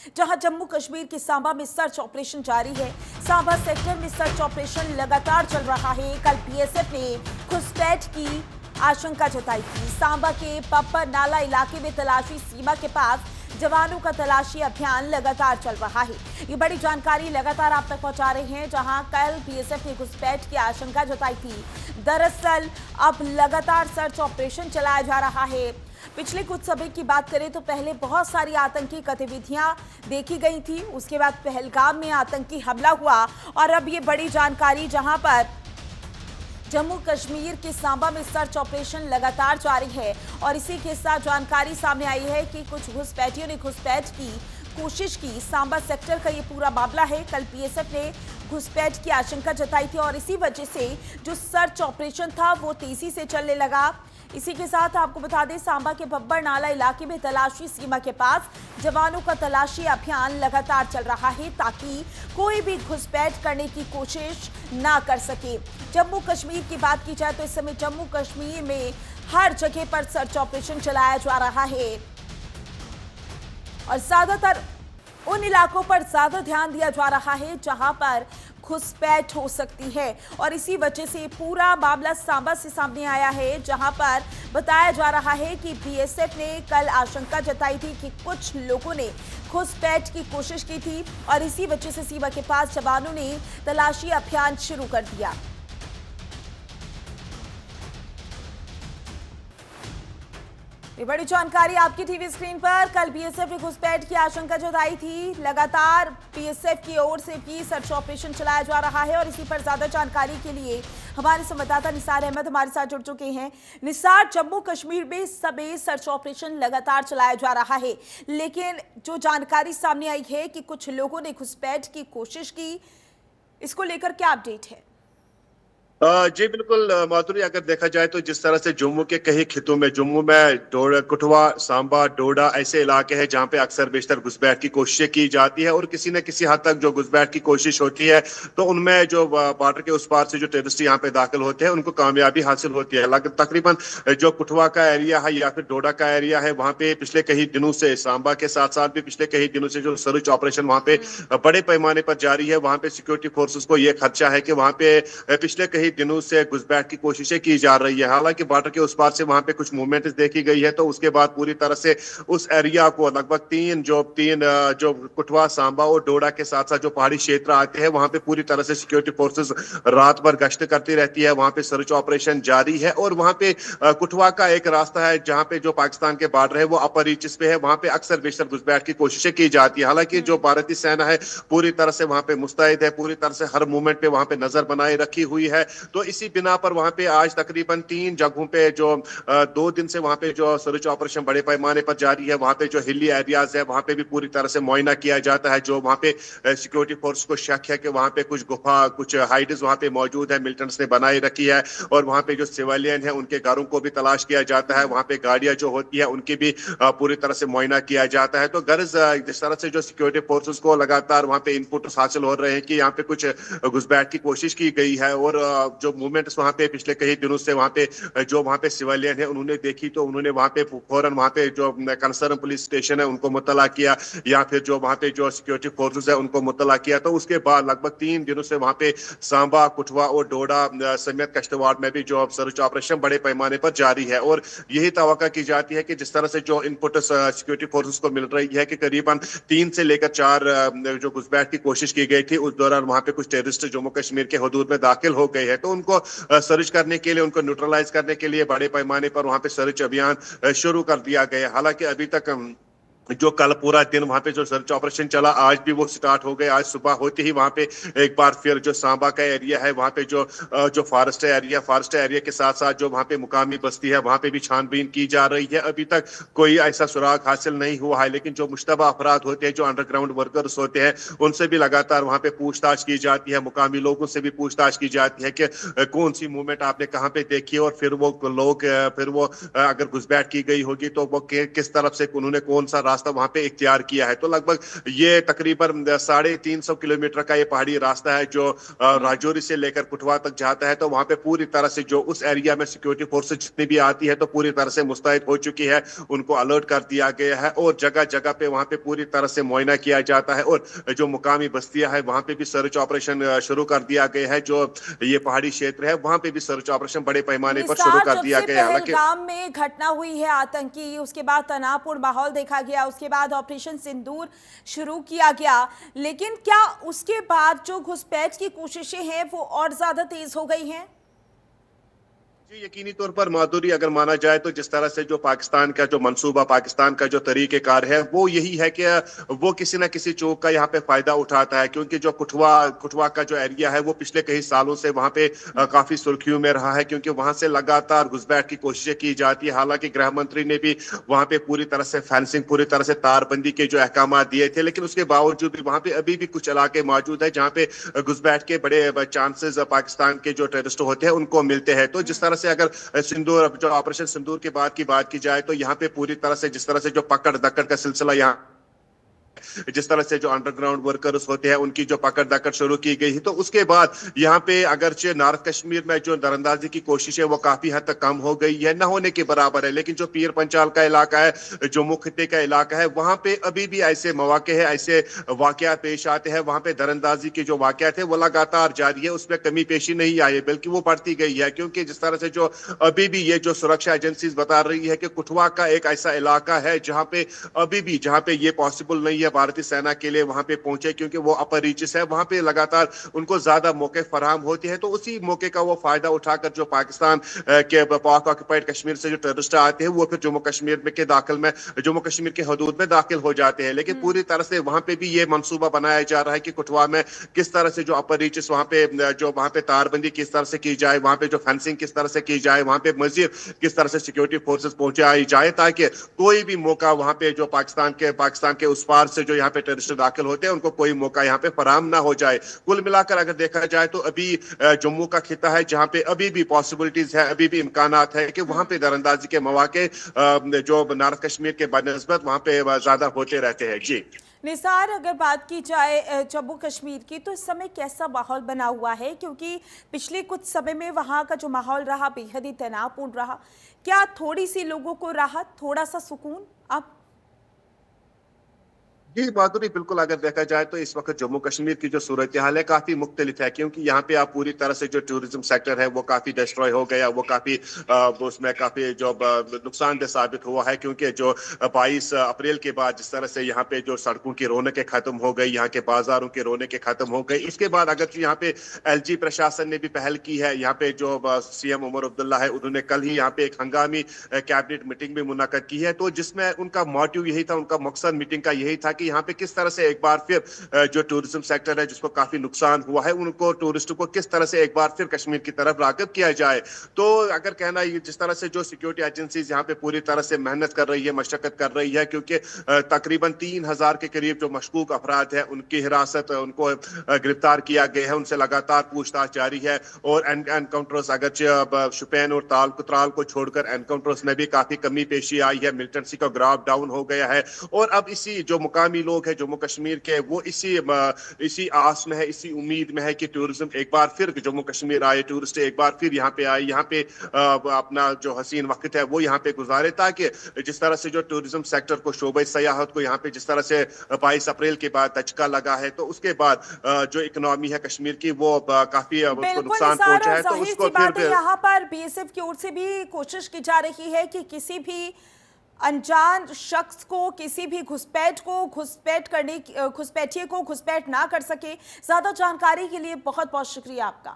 जहां जम्मू कश्मीर के सांबा में सर्च ऑपरेशन जारी है। सांबा सेक्टर में सर्च ऑपरेशन लगातार चल रहा है। कल बीएसएफ ने घुसपैठ की आशंका जताई थी। सांबा के पप्पर नाला इलाके में तलाशी सीमा के पास जवानों का तलाशी अभियान लगातार चल रहा है। ये बड़ी जानकारी लगातार आप तक पहुंचा रहे हैं, जहां कल बीएसएफ ने घुसपैठ की आशंका जताई थी। दरअसल अब लगातार सर्च ऑपरेशन चलाया जा रहा है। पिछले कुछ समय की बात करें तो पहले बहुत सारी आतंकी गतिविधियां देखी गई थी, उसके बाद पहलगाम में आतंकी हमला हुआ और अब ये बड़ी जानकारी जहां पर जम्मू कश्मीर के सांबा में सर्च ऑपरेशन लगातार जारी है और इसी के साथ जानकारी सामने आई है कि कुछ घुसपैठियों ने घुसपैठ की कोशिश की। सांबा सेक्टर का ये पूरा मामला है। कल बीएसएफ ने घुसपैठ की आशंका जताई थी और इसी वजह से जो सर्च ऑपरेशन था वो तेजी से चलने लगा। इसी के साथ आपको बता दें, सांबा के बब्बर नाला इलाके में तलाशी सीमा के पास जवानों का तलाशी अभियान लगातार चल रहा है ताकि कोई भी घुसपैठ करने की कोशिश ना कर सके। जम्मू कश्मीर की बात की जाए तो इस समय जम्मू कश्मीर में हर जगह पर सर्च ऑपरेशन चलाया जा रहा है और ज्यादातर उन इलाकों पर ज्यादा ध्यान दिया जा रहा है जहां पर घुसपैठ हो सकती है और इसी वजह से पूरा मामला सांबा से सामने आया है, जहां पर बताया जा रहा है कि बीएसएफ ने कल आशंका जताई थी कि कुछ लोगों ने घुसपैठ की कोशिश की थी और इसी वजह से सीमा के पास जवानों ने तलाशी अभियान शुरू कर दिया। ये बड़ी जानकारी आपकी टीवी स्क्रीन पर। कल बीएसएफ ने घुसपैठ की आशंका जताई थी। लगातार बीएसएफ की ओर से भी सर्च ऑपरेशन चलाया जा रहा है और इसी पर ज्यादा जानकारी के लिए हमारे संवाददाता निसार अहमद हमारे साथ जुड़ चुके हैं। निसार, जम्मू कश्मीर में सभी सर्च ऑपरेशन लगातार चलाया जा रहा है, लेकिन जो जानकारी सामने आई है कि कुछ लोगों ने घुसपैठ की कोशिश की, इसको लेकर क्या अपडेट है? जी बिल्कुल माधुरी, अगर देखा जाए तो जिस तरह से जम्मू के कई खितों में, जम्मू में कठुआ, सांबा, डोडा ऐसे इलाके हैं जहां पे अक्सर बेशतर घुसपैठ की कोशिशें की जाती है और किसी न किसी हद तक जो घुसपैठ की कोशिश होती है तो उनमें जो बॉर्डर के उस पार से जो टेररिस्ट यहाँ पे दाखिल होते हैं उनको कामयाबी हासिल होती है। तकरीबन जो कठुआ का एरिया है या फिर डोडा का एरिया है, वहां पे पिछले कई दिनों से, सांबा के साथ साथ भी पिछले कई दिनों से जो सर्च ऑपरेशन वहां पे बड़े पैमाने पर जारी है। वहां पे सिक्योरिटी फोर्सेस को यह खदशा है कि वहां पे पिछले कई दिनों से घुसपैठ की कोशिशें की जा रही है। हालांकि बॉर्डर के उस पार से वहां पे कुछ मूवमेंट देखी गई है, तो उसके बाद पूरी तरह से उस एरिया को लगभग तीन जो कठुआ, सांबा और डोडा के साथ साथ जो पहाड़ी क्षेत्र आते हैं वहां पे पूरी तरह से सिक्योरिटी फोर्सेस रात भर गश्त करती रहती है। वहां पे सर्च ऑपरेशन जारी है और वहां पे कठुआ का एक रास्ता है जहां पे जो पाकिस्तान के बॉर्डर है वो अपर रीचेस पे है, वहां पे अक्सर बेशतर घुसपैठ की कोशिशें की जाती है। हालांकि जो भारतीय सेना है पूरी तरह से वहां पे मुस्तैद है, पूरी तरह से हर मूवमेंट पे वहां पे नजर बनाए रखी हुई है। तो इसी बिना पर वहां पे आज तकरीबन 3 जगहों पे जो 2 दिन से वहां पे जो सर्च ऑपरेशन बड़े पैमाने पर जारी है, वहां पे जो हिली एरियाज है वहां पे भी पूरी तरह से मुआयना किया जाता है। जो वहां पे सिक्योरिटी फोर्स को शक है कि वहां पे कुछ गुफा, कुछ हाइड्स वहां पे मौजूद है, मिलिटेंट्स ने बनाई रखी है और वहां पे जो सिविलियन है उनके घरों को भी तलाश किया जाता है। वहां पे गाड़ियां जो होती है उनकी भी पूरी तरह से मुआयना किया जाता है। तो गर्ज जिस तरह से जो सिक्योरिटी फोर्सेस को लगातार वहां पे इनपुट हासिल हो रहे हैं कि यहाँ पे कुछ घुसपैठ की कोशिश की गई है और जो मूवमेंट्स वहां पे पिछले कई दिनों से वहां पे जो वहां पे सिविलियन है उन्होंने देखी तो उन्होंने वहां पे फौरन वहां पे जो कंसर्न पुलिस स्टेशन है उनको मुतला किया या फिर जो वहां पे जो सिक्योरिटी फोर्सेस है उनको मुतला किया। तो उसके बाद लगभग 3 दिनों से वहां पे सांबा, कठुआ और डोडा समेत किश्तवाड़ में भी जो सर्च ऑपरेशन बड़े पैमाने पर जारी है और यही तवक्का की जाती है कि जिस तरह से जो इनपुट सिक्योरिटी फोर्सेस को मिल रही है कि करीबन 3 से लेकर 4 जो घुसपैठ की कोशिश की गई थी उस दौरान वहां पे कुछ टेररिस्ट जम्मू कश्मीर के हदूद में दाखिल हो गए हैं, तो उनको सर्च करने के लिए, उनको न्यूट्रलाइज करने के लिए बड़े पैमाने पर वहां पे सर्च अभियान शुरू कर दिया गया। हालांकि अभी तक जो कल पूरा दिन वहां पे जो सर्च ऑपरेशन चला, आज भी वो स्टार्ट हो गए। आज सुबह होते ही वहां पे एक बार फिर जो सांबा का एरिया है वहां पे जो फॉरेस्ट एरिया के साथ साथ जो वहां पे मुकामी बस्ती है वहां पे भी छानबीन की जा रही है। अभी तक कोई ऐसा सुराग हासिल नहीं हुआ है, लेकिन जो मुश्तबा अफराद होते हैं, जो अंडरग्राउंड वर्कर्स होते हैं, उनसे भी लगातार वहां पे पूछताछ की जाती है। मुकामी लोगों से भी पूछताछ की जाती है कि कौन सी मूवमेंट आपने कहाँ पे देखी और फिर वो लोग, फिर वो अगर घुसपैठ की गई होगी तो वो किस तरफ से, उन्होंने कौन सा रास्ता वहां पे इख्तियार किया है। तो लगभग ये तकरीबन 350 किलोमीटर का ये पहाड़ी रास्ता है जो राजौरी से लेकर कुटवा तक जाता है। तो वहां पे पूरी तरह से जो उस एरिया में सिक्योरिटी फोर्सेज जितनी भी आती है तो पूरी तरह से मुस्तैद हो चुकी है, उनको अलर्ट कर दिया गया है और जगह जगह पे वहां पे पूरी तरह से मुआयना किया जाता है और जो मुकामी बस्तियां है वहां पे भी सर्च ऑपरेशन शुरू कर दिया गया है। जो ये पहाड़ी क्षेत्र है वहां पे भी सर्च ऑपरेशन बड़े पैमाने पर शुरू कर दिया गया है। हालांकि पहलगाम में घटना हुई है आतंकी, उसके बाद तनावपूर्ण माहौल देखा गया, उसके बाद ऑपरेशन सिंदूर शुरू किया गया, लेकिन क्या उसके बाद जो घुसपैठ की कोशिशें हैं वो और ज्यादा तेज हो गई हैं? यकीनी तौर पर माधुरी, अगर माना जाए तो जिस तरह से जो पाकिस्तान का जो मंसूबा, पाकिस्तान का जो तरीकेकार है वो यही है कि वो किसी न किसी चौक का यहाँ पे फायदा उठाता है, क्योंकि जो कुटवा का जो एरिया है वो पिछले कई सालों से वहां पे काफी सुर्खियों में रहा है, क्योंकि वहां से लगातार घुसपैठ की कोशिशें की जाती है। हालांकि गृह मंत्री ने भी वहां पे पूरी तरह से फेंसिंग, पूरी तरह से तारबंदी के जो अहकाम दिए थे, लेकिन उसके बावजूद भी वहां पे अभी भी कुछ इलाके मौजूद है जहाँ पे घुसपैठ के बड़े चांसेस पाकिस्तान के जो टेररिस्ट होते हैं उनको मिलते हैं। तो जिस तरह से अगर सिंदूर, जो ऑपरेशन सिंदूर के बाद की बात की जाए तो यहाँ पे पूरी तरह से जिस तरह से जो पकड़ दकड़ का सिलसिला यहाँ, जिस तरह से जो अंडरग्राउंड वर्कर्स होते हैं उनकी जो पकड़ दकड़ शुरू की गई है, तो उसके बाद यहाँ पे अगरचे नॉर्थ कश्मीर में जो दरअंदाजी की कोशिश है वो काफी हद तक कम हो गई है, न होने के बराबर है। लेकिन जो पीर पंचाल का इलाका है, जम्मू खित्ते का इलाका है, वहां पे अभी भी ऐसे मौके हैं, ऐसे वाकयात पेश आते हैं, वहां पे दरअंदाजी के जो वाकयात है वो लगातार जारी है, उसमें कमी पेशी नहीं आई है बल्कि वो बढ़ती गई है। क्योंकि जिस तरह से जो अभी भी ये जो सुरक्षा एजेंसी बता रही है कि कुटवा का एक ऐसा इलाका है जहाँ पे अभी भी, जहाँ पे ये पॉसिबल नहीं है भारतीय सेना के लिए वहां पे पहुंचे, क्योंकि वो अपर रीचेस है, वहां पे लगातार उनको ज्यादा मौके फराहम होते हैं। तो उसी मौके का वो फायदा उठाकर जो पाकिस्तान के पाक ऑक्युपाइड कश्मीर से जो टेररिस्ट आते हैं वो फिर जम्मू कश्मीर के दाखिल में, जम्मू कश्मीर के हदूद में दाखिल हो जाते हैं। लेकिन पूरी तरह से वहां पे भी ये मंसूबा बनाया जा रहा है कि कुटवा में किस तरह से जो अपर रीचेस वहां पे तारबंदी किस तरह से की जाए, वहां पे जो फेंसिंग किस तरह से की जाए, वहां पे मजीद किस तरह से सिक्योरिटी फोर्सेस पहुंचाई जाए, ताकि कोई भी मौका वहां पे जो पाकिस्तान के उस पार से जो यहाँ पे टेररिस्ट दाखिल होते हैं उनको कोई मौका यहाँ पे फराहम ना हो जाए। कुल मिलाकर अगर देखा जाए तो अभी जम्मू का खिता है जहाँ पे अभी भी पॉसिबिलिटीज है, अभी भी इम्कानात है कि वहां पे दरअंदाजी के मौके जो नॉर्थ कश्मीर के बनस्बत वहां पे ज्यादा होते रहते हैं। जी निसार, अगर बात की जाए जम्मू कश्मीर की तो इस समय कैसा माहौल बना हुआ है? क्योंकि पिछले कुछ समय में वहाँ का जो माहौल रहा बेहद ही तनावपूर्ण रहा, क्या थोड़ी सी लोगों को राहत, थोड़ा सा सुकून अब? जी माधुरी, बिल्कुल अगर देखा जाए तो इस वक्त जम्मू कश्मीर की जो सूरत हाल है काफी मुख्तलिफ है, क्योंकि यहाँ पे आप पूरी तरह से जो टूरिज्म सेक्टर है वो काफी डिस्ट्रॉय हो गया, वो काफी उसमें काफी जो नुकसानदेह साबित हुआ है। क्योंकि जो 22 अप्रैल के बाद जिस तरह से यहाँ पे जो सड़कों की रौनकें खत्म हो गई, यहाँ के बाजारों की रौनकें खत्म हो गई, इसके बाद अगर यहाँ पे LG प्रशासन ने भी पहल की है, यहाँ पे जो CM उमर अब्दुल्ला है उन्होंने कल ही यहाँ पे एक हंगामी कैबिनेट मीटिंग भी मुनक्कद की है, तो जिसमें उनका मोटिव यही था, उनका मकसद मीटिंग का यही था कि यहाँ पे किस तरह से एक बार फिर जो टूरिज्म सेक्टर है जिसको काफी नुकसान हुआ है, उनको टूरिस्टों को किस तरह से एक बार फिर कश्मीर की तरफ राग़िब किया जाए। तो अगर कहना ये जिस तरह से जो सिक्योरिटी एजेंसीज यहाँ पे पूरी तरह से मेहनत कर रही है, मशक्कत कर रही है, क्योंकि तकरीबन 3000 के करीब जो मशकूक अफराद है उनकी हिरासत, उनको गिरफ्तार किया गया है, उनसे लगातार पूछताछ जारी है। और एनकाउंटर्स अगर शुपैन और त्राल को छोड़कर एनकाउंटर्स में भी काफी कमी पेशी आई है, मिलिटेंसी का ग्राफ डाउन हो गया है। और अब इसी जो मुकामी लोग हैं जम्मू कश्मीर के, वो इसी आस में है, इसी उम्मीद में है कि टूरिज्म एक बार फिर जम्मू कश्मीर आए, टूरिस्ट एक बार फिर यहाँ पे आए, यहाँ पे अपना जो हसीन वक्त है वो यहाँ पे गुजारे, ताकि जिस तरह से जो टूरिज्म सेक्टर को, शोबे सयाहत को यहाँ पे जिस तरह से 22 अप्रैल के बाद धचका लगा है, तो उसके बाद जो इकोनॉमी है कश्मीर की वो काफी उसको नुकसान पहुंचा है। तो उसको फिर यहाँ पर BSF की ओर से भी कोशिश की जा रही है कि किसी भी अनजान शख्स को, किसी भी घुसपैठिए को घुसपैठ ना कर सके। ज्यादा जानकारी के लिए बहुत बहुत शुक्रिया आपका।